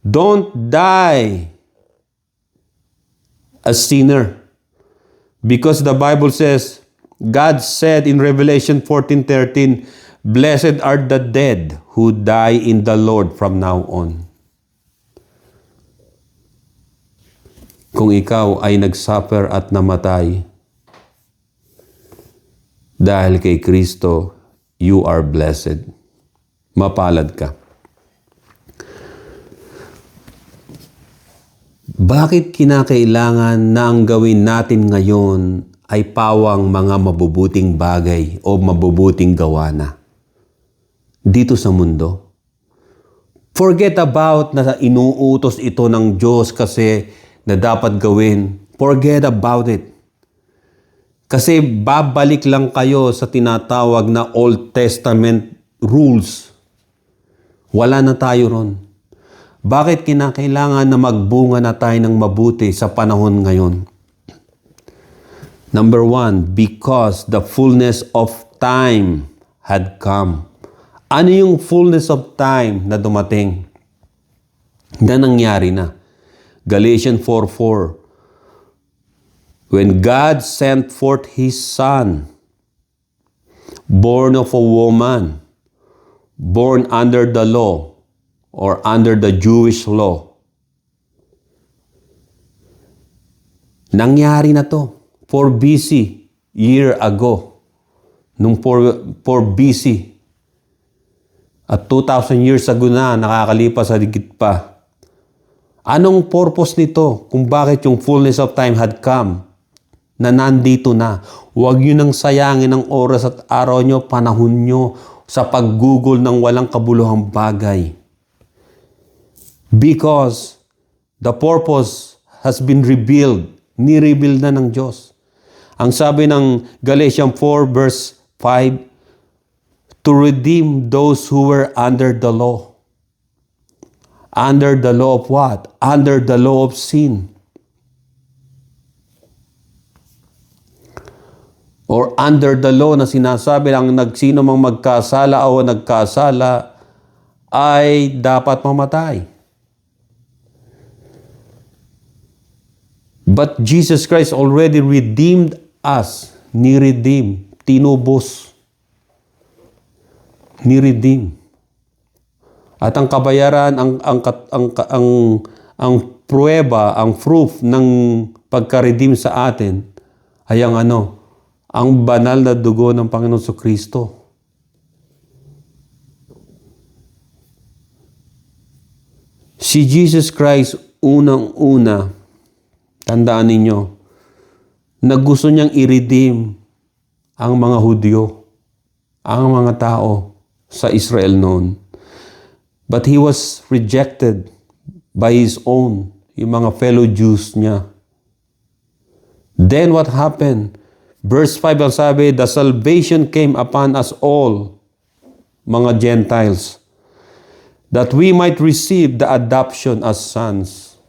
Don't die a sinner. Because the Bible says, God said in Revelation 14:13, blessed are the dead who die in the Lord from now on. Kung ikaw ay nagsuffer at namatay dahil kay Kristo, you are blessed. Mapalad ka. Bakit kinakailangan na ang gawin natin ngayon ay pawang mga mabubuting bagay o mabubuting gawa na dito sa mundo? Forget about na inuutos ito ng Diyos kasi na dapat gawin. Forget about it. Kasi babalik lang kayo sa tinatawag na Old Testament rules. Wala na tayo ron. Bakit kinakailangan na magbunga na tayo ng mabuti sa panahon ngayon? Number 1, because the fullness of time had come. Ano yung fullness of time na dumating? Na nangyari na. Galatians 4:4. When God sent forth His Son, born of a woman, born under the law, or under the Jewish law. Nangyari na to. 4 BC, year ago. Nung 4 BC. At 2,000 years ago na, nakakalipas sa digit pa. Anong purpose nito kung bakit yung fullness of time had come? Na nandito na. Huwag nyo nang sayangin ang oras at araw nyo, panahon nyo sa paggugol ng walang kabuluhang bagay. Because the purpose has been revealed. Ni-reveal na ng Diyos. Ang sabi ng Galatians 4 verse 5, to redeem those who were under the law. Under the law of what? Under the law of sin. Or under the law na sinasabi lang sino mang magkasala o nagkasala ay dapat mamatay. But Jesus Christ already redeemed us. Ni-redeem. Tinubos. Ni-redeem. At ang kabayaran, ang pruweba, ang proof ng pagka-redeem sa atin ay ang ang banal na dugo ng Panginoon Kristo. Si Jesus Christ unang-una, tandaan ninyo, na gusto niyang i-redeem ang mga Hudyo, ang mga tao sa Israel noon. But He was rejected by His own, yung mga fellow Jews niya. Then what happened? Verse 5 ang sabi, the salvation came upon us all, mga Gentiles, that we might receive the adoption as sons.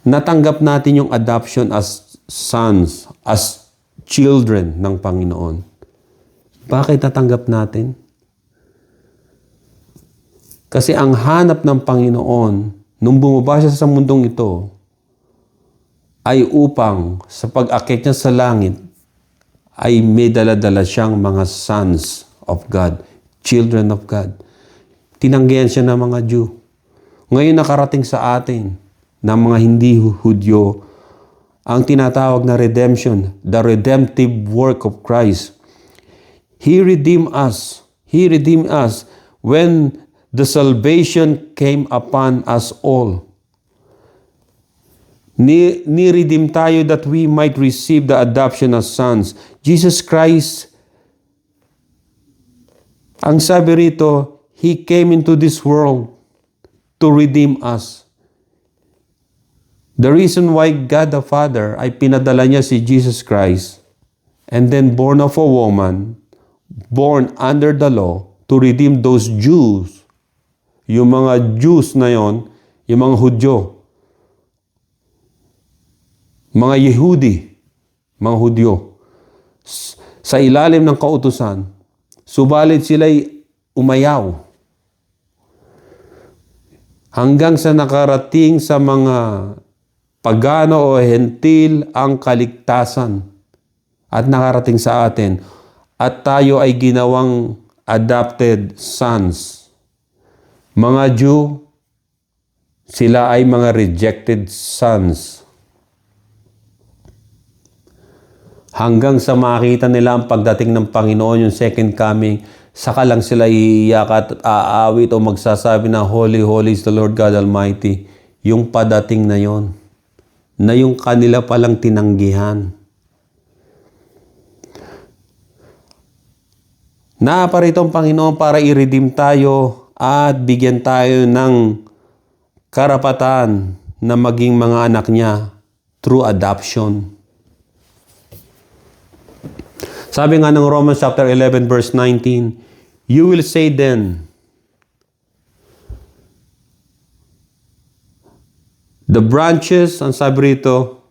Natanggap natin yung adoption as sons, as children ng Panginoon. Bakit natanggap natin? Kasi ang hanap ng Panginoon, nung bumaba siya sa mundong ito, ay upang sa pag-akit niya sa langit, ay may dala-dala siyang mga sons of God, children of God. Tinanggihan siya ng mga Jew. Ngayon nakarating sa atin ng mga hindi Hudyo ang tinatawag na redemption, the redemptive work of Christ. He redeemed us. He redeemed us when the salvation came upon us all. Ni-redeem tayo that we might receive the adoption as sons. Jesus Christ, ang sabi rito, He came into this world to redeem us. The reason why God the Father ay pinadala niya si Jesus Christ and then born of a woman, born under the law to redeem those Jews, yung mga Jews na yon, yung mga Hudyo, mga Yehudi, mga Hudyo, sa ilalim ng kautusan, subalit sila'y umayaw hanggang sa nakarating sa mga pagano o hentil ang kaligtasan at nakarating sa atin at tayo ay ginawang adopted sons. Mga Jew, sila ay mga rejected sons. Hanggang sa makita nila ang pagdating ng Panginoon, yung second coming, saka lang sila iiyak at aawit o magsasabi na Holy, Holy is the Lord God Almighty. Yung padating na yon, na yung kanila palang tinanggihan. Naaparito ang Panginoon para i-redeem tayo at bigyan tayo ng karapatan na maging mga anak niya through adoption. Sabi nga ng Romans chapter 11 verse 19, you will say then, the branches, ang sabi rito,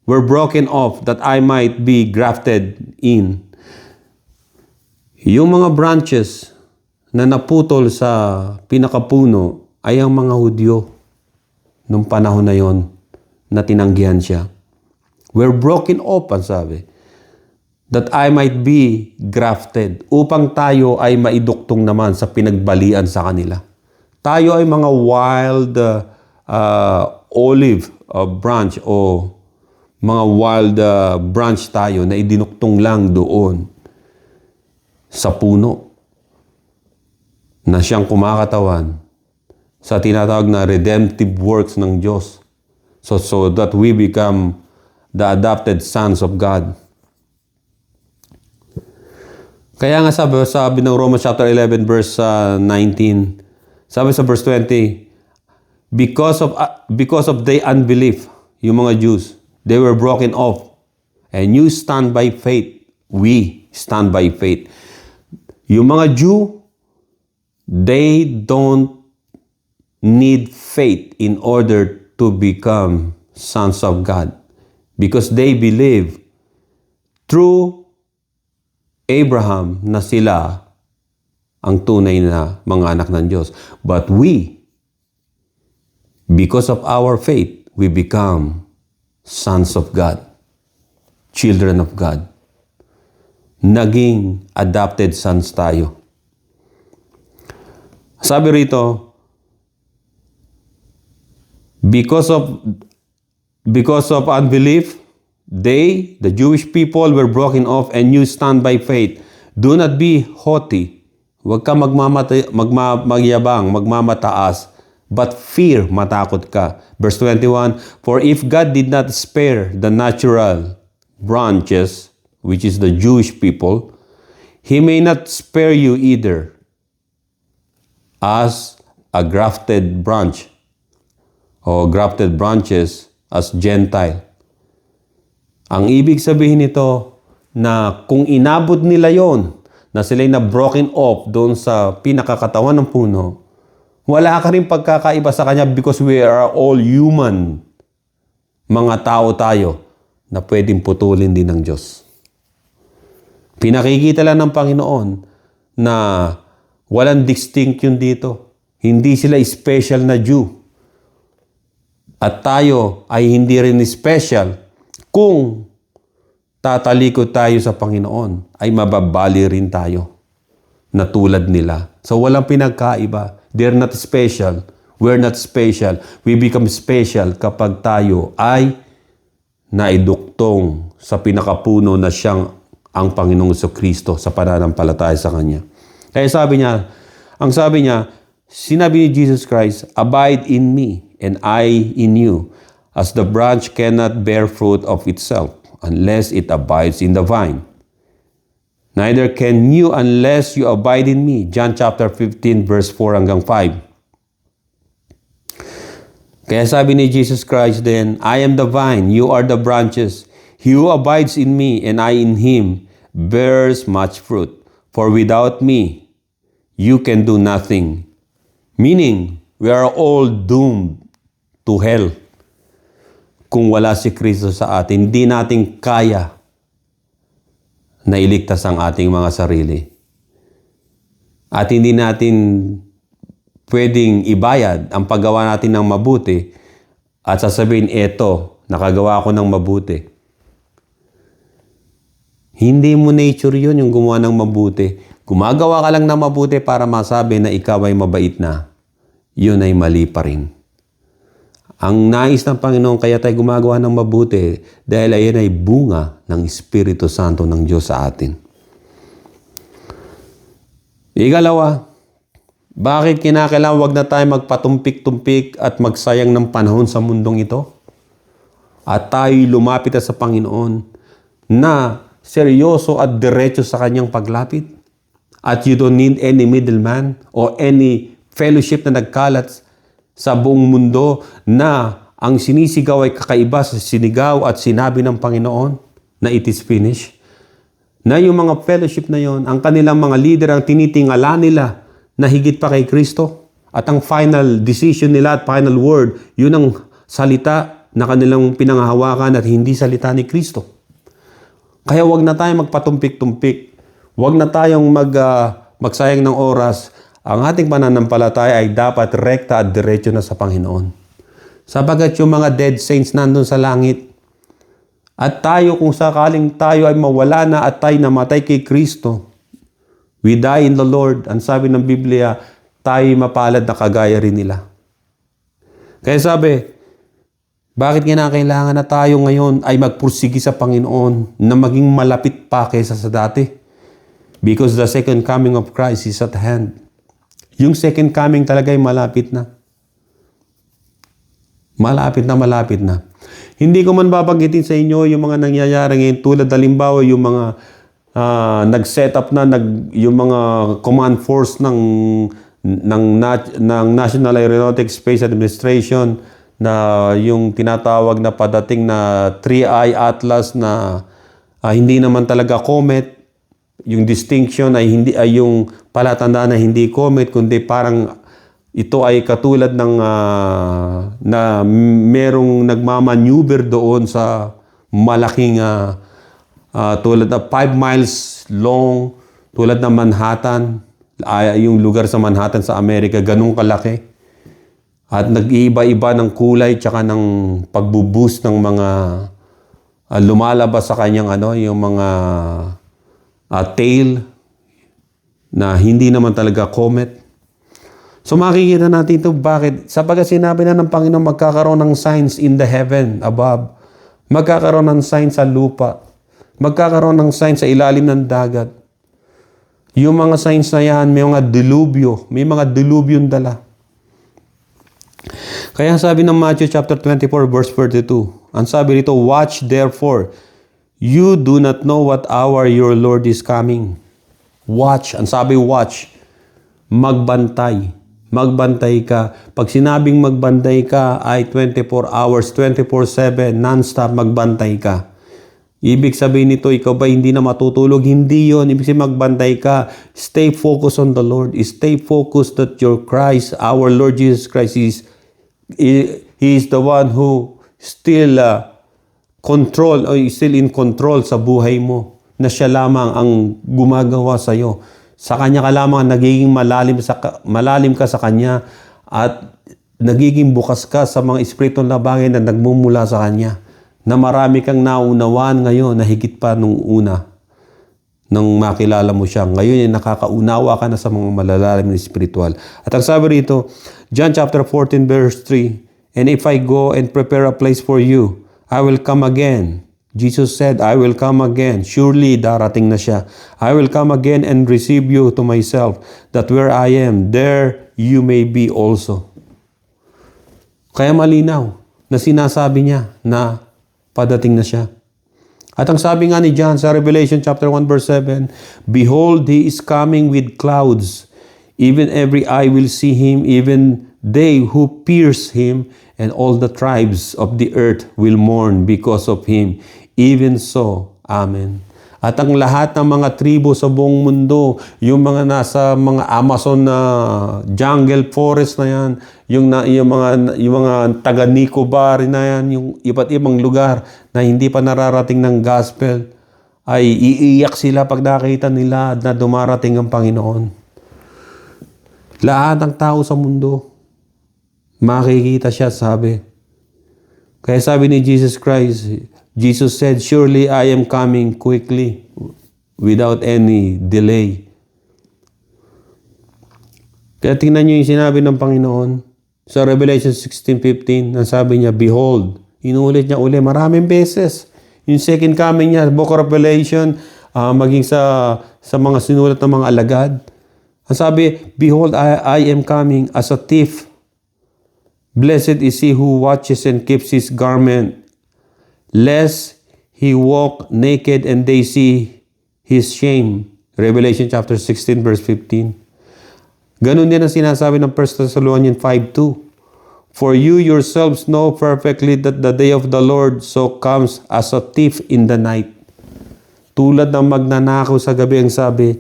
were broken off that I might be grafted in. Yung mga branches na naputol sa pinakapuno ay ang mga Hudyo nung panahon na yon na tinanggihan siya. Were broken off, ang sabi, that I might be grafted, upang tayo ay maiduktong naman sa pinagbalian sa kanila. Tayo ay mga wild olive branch o mga wild branch tayo na idinuktong lang doon sa puno na siyang kumakatawan sa tinatawag na redemptive works ng Diyos. So that we become the adopted sons of God. Kaya nga sabi ng Romans chapter 11 verse 19, sabi sa verse 20, because of their unbelief, yung mga Jews, they were broken off. And you stand by faith. We stand by faith. Yung mga Jew, they don't need faith in order to become sons of God. Because they believe through Abraham na sila ang tunay na mga anak ng Diyos. But we, because of our faith, we become sons of God, children of God. Naging adopted sons tayo. Sabi rito, because of unbelief, they, the Jewish people, were broken off and you stand by faith. Do not be haughty. Huwag ka magyabang, magmamataas, but fear, matakot ka. Verse 21, for if God did not spare the natural branches, which is the Jewish people, He may not spare you either as a grafted branch o grafted branches as Gentile. Ang ibig sabihin nito na kung inabot nila yon na sila'y na broken off doon sa pinakakatawan ng puno, wala ka rin pagkakaiba sa Kanya because we are all human. Mga tao tayo na pwedeng putulin din ng Diyos. Pinakikita lang ng Panginoon na walang distinction dito. Hindi sila special na Jew. At tayo ay hindi rin special kung tatalikod tayo sa Panginoon, ay mababali rin tayo na tulad nila. So walang pinagkaiba. They're not special. We're not special. We become special kapag tayo ay naiduktong sa pinakapuno na siyang ang Panginoong Kristo sa pananampalataya sa Kanya. Kaya sabi niya, sinabi ni Jesus Christ, "Abide in me, and I in you, as the branch cannot bear fruit of itself, unless it abides in the vine. Neither can you unless you abide in me." John chapter 15, verse 4 hanggang 5. Kaya sabi ni Jesus Christ then, "I am the vine, you are the branches. He who abides in me and I in him bears much fruit. For without me, you can do nothing." Meaning, we are all doomed to hell. Kung wala si Kristo sa atin, hindi natin kaya na iligtas ang ating mga sarili. At hindi natin pwedeng ibayad ang paggawa natin ng mabuti at sasabihin, eto, nakagawa ko ng mabuti. Hindi mo nature yun, yung gumawa ng mabuti. Gumagawa ka lang ng mabuti para masabi na ikaw ay mabait na. Yun ay mali pa rin. Ang nais ng Panginoon kaya tayo gumagawa ng mabuti dahil ayan ay bunga ng Espiritu Santo ng Diyos sa atin. Ikalawa, bakit kinakailangan wag na tayo magpatumpik-tumpik at magsayang ng panahon sa mundong ito? At tayo lumapit sa Panginoon na seryoso at diretso sa kanyang paglapit. At you don't need any middleman or any fellowship na nagkalat sa buong mundo na ang sinisigaw ay kakaiba sa sinigaw at sinabi ng Panginoon na it is finished. Na yung mga fellowship na yon, ang kanilang mga leader ang tinitingala nila na higit pa kay Kristo. At ang final decision nila at final word, yun ang salita na kanilang pinanghahawakan at hindi salita ni Kristo. Kaya wag na tayong magpatumpik-tumpik. Wag na tayong magsayang ng oras. Ang ating pananampalataya ay dapat rekta at diretso na sa Panginoon. Sapagat yung mga dead saints nandun sa langit. At tayo, kung sakaling tayo ay mawala na at tayo namatay kay Kristo, we die in the Lord. Ang sabi ng Biblia, tayo mapalad na kagaya rin nila. Kaya sabi, bakit kinakailangan na tayo ngayon ay magpursigi sa Panginoon na maging malapit pa kaysa sa dati? Because the second coming of Christ is at hand. Yung second coming talaga ay malapit na. Malapit na, malapit na. Hindi ko man babanggitin sa inyo yung mga nangyayari ngayon tulad halimbawa yung mga nag-set up na yung mga command force ng National Aeronautics Space Administration na yung tinatawag na padating na 3i Atlas na hindi naman talaga comet. Yung distinction ay yung palatandaan na hindi comet kundi parang ito ay katulad ng na merong nagmamaneuver doon sa malaking tulad na 5 miles long tulad ng Manhattan, yung lugar sa Manhattan sa Amerika, ganun kalaki. At nag-iiba-iba ng kulay tsaka ng pagbo-boost ng mga lumalabas sa kanyang yung mga tail na hindi naman talaga comet. So makikita natin ito bakit. Sapagat sinabi na ng Panginoon magkakaroon ng signs in the heaven above. Magkakaroon ng signs sa lupa. Magkakaroon ng signs sa ilalim ng dagat. Yung mga signs na yan, may mga dilubyo. May mga dilubyong dala. Kaya sabi ng Matthew chapter 24 verse 42, ang sabi rito, "Watch therefore, you do not know what hour your Lord is coming." Watch. Ang sabi watch. Magbantay. Magbantay ka. Pag sinabing magbantay ka ay 24 hours, 24/7, non-stop magbantay ka. Ibig sabihin nito, ikaw ba hindi na matutulog? Hindi yon. Ibig sabihin magbantay ka. Stay focused on the Lord. Stay focused that your Christ, our Lord Jesus Christ, He is the one who still still in control sa buhay mo, na siya lamang ang gumagawa sa iyo. Sa kanya ka lamang nagiging malalim ka sa kanya at nagiging bukas ka sa mga espiritong na bagay na nagmumula sa kanya na marami kang naunawaan ngayon na higit pa nung una nang makilala mo siya. Ngayon, nakakaunawa ka na sa mga malalalim na spiritual. At ang sabi rito, John chapter 14 verse 3, "And if I go and prepare a place for you, I will come again." Jesus said, "I will come again." Surely, darating na siya. "I will come again and receive you to myself, that where I am, there you may be also." Kaya malinaw na sinasabi niya na padating na siya. At ang sabi nga ni John sa Revelation chapter 1 verse 7, "Behold, He is coming with clouds. Even every eye will see Him, even they who pierce Him, and all the tribes of the earth will mourn because of Him. Even so, Amen." At ang lahat ng mga tribo sa buong mundo, yung mga nasa mga Amazon na jungle forest na yan, yung mga taga Nicobar na yan, yung iba't ibang lugar na hindi pa nararating ng gospel, ay iiyak sila pag nakita nila na dumarating ang Panginoon. Lahat ng tao sa mundo, makikita siya, sabi. Kaya sabi ni Jesus Christ, Jesus said, "Surely I am coming quickly, without any delay." Kaya tingnan niyo yung sinabi ng Panginoon sa Revelation 16:15, na sabi niya, "Behold," inulit niya uli maraming beses. Yung second coming niya, Book of Revelation, maging sa mga sinulat ng mga alagad. Ang sabi, "Behold, I am coming as a thief. Blessed is he who watches and keeps his garment, lest he walk naked and they see his shame." Revelation chapter 16 verse 15. Ganun din ang sinasabi ng 1 Thessalonians 5:2. "For you yourselves know perfectly that the day of the Lord so comes as a thief in the night." Tulad ng magnanakaw sa gabi ang sabi.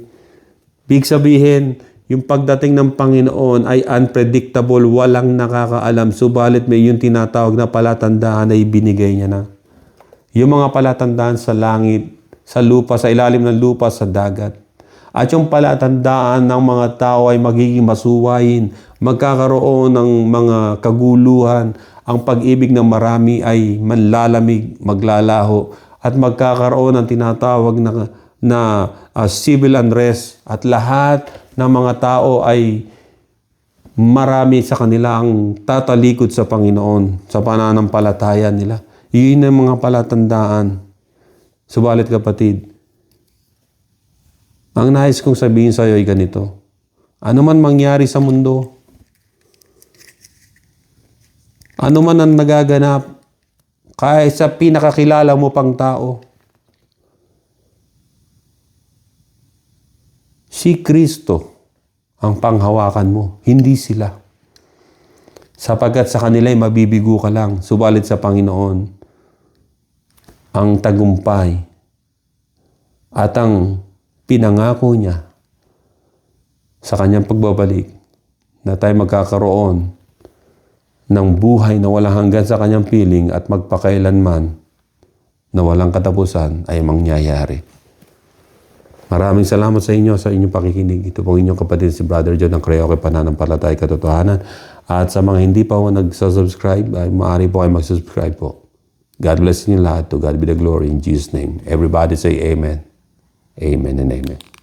Big sabihin, yung pagdating ng Panginoon ay unpredictable, walang nakakaalam. Subalit may yung tinatawag na palatandaan na ibinigay niya na. Yung mga palatandaan sa langit, sa lupa, sa ilalim ng lupa, sa dagat. At yung palatandaan ng mga tao ay magiging masuwayin, magkakaroon ng mga kaguluhan, ang pag-ibig ng marami ay manlalamig, maglalaho, at magkakaroon ng tinatawag na civil unrest, at lahat ng mga tao ay marami sa kanila ang tatalikod sa Panginoon, sa pananampalataya nila. Yun ang mga palatandaan. Subalit kapatid, ang nais kong sabihin sa iyo ay ganito. Ano man mangyari sa mundo, ano man ang nagaganap, kahit sa pinakakilala mo pang tao, si Kristo ang panghawakan mo, hindi sila. Sapagkat sa kanila ay mabibigo ka lang, subalit sa Panginoon, ang tagumpay at ang pinangako niya sa kanyang pagbabalik na tayo magkakaroon ng buhay na walang hanggan sa kanyang piling at magpakailanman na walang katapusan ay mangyayari. Maraming salamat sa inyo sa inyong pakikinig. Ito pong inyong kapatid si Brother John ng Creoke Pananampalataya Katotohanan. At sa mga hindi pa po nagsasubscribe, ay maaari po kayo magsubscribe po. God bless you lahat. To God be the glory in Jesus' name. Everybody say amen. Amen and amen.